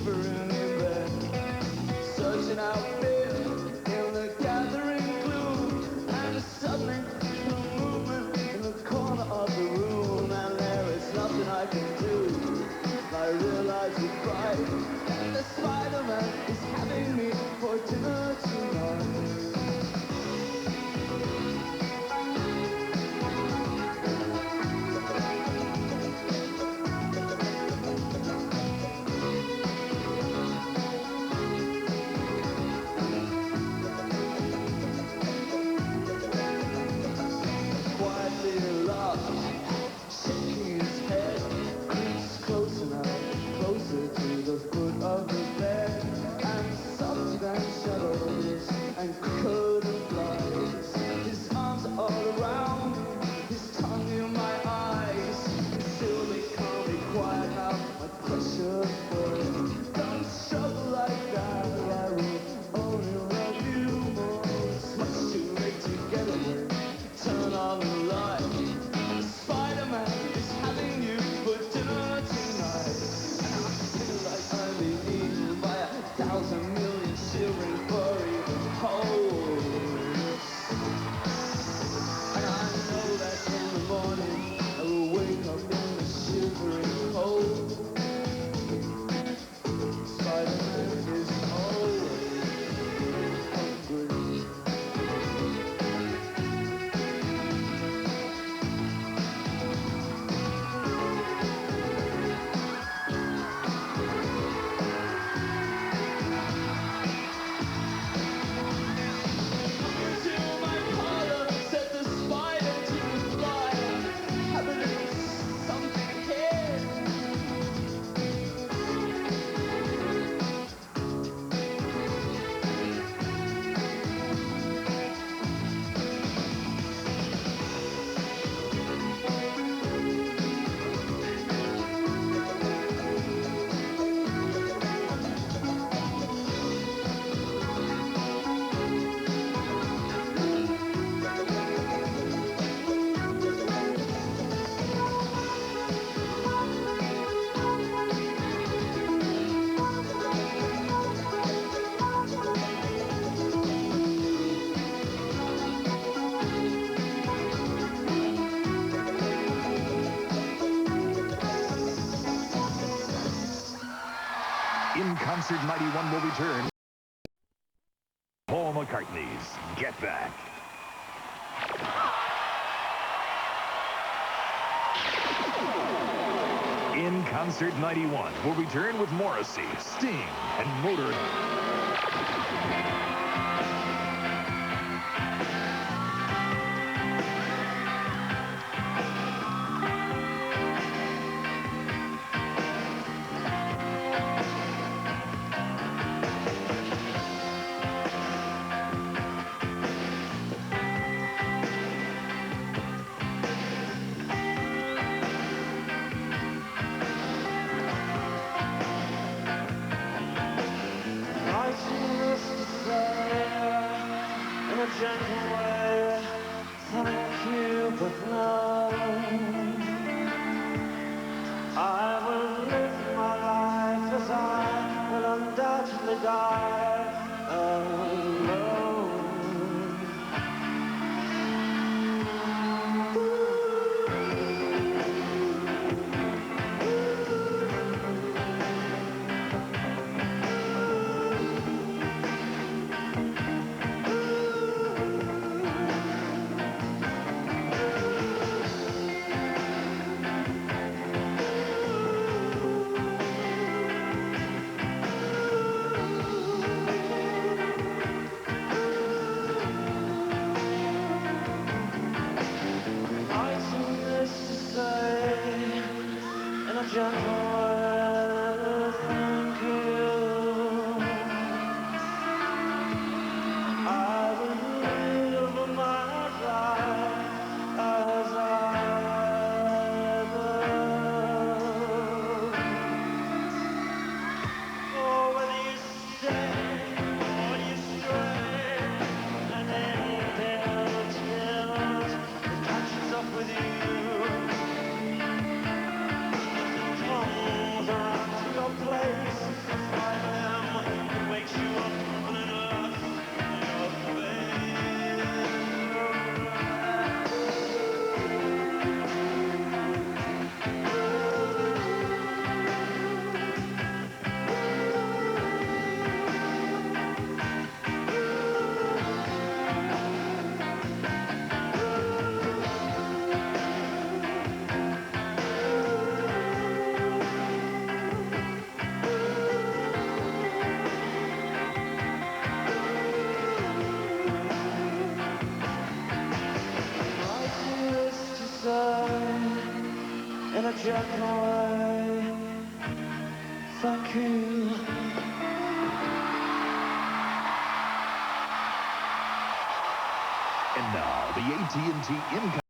shivering in bed, searching out fear in the gathering gloom, and suddenly a movement in the corner of the room, and there is nothing I can do. I realize it's right, and the Spider-Man is having me for dinner tonight. And curtain flies. His arms are all around, his tongue in my eyes. Still they can't be quiet now, my precious boy. Don't struggle like that, I will only love you more. It's much too late to get away. Turn on the light. The Spider-Man is having you for dinner tonight. And I feel like I'm being eaten by 1,000 million shivering furry holes. And I know that in the morning I will wake up in the shivering cold. Spider-Man is always hungry. In Concert 91 will return. Paul McCartney's Get Back. In Concert 91 will return with Morrissey, Sting, and Motorhead. Gentle way, thank you, but no. I will live my life as I will undoubtedly die alone. hijack my way. Thank you. And now, the AT&T income.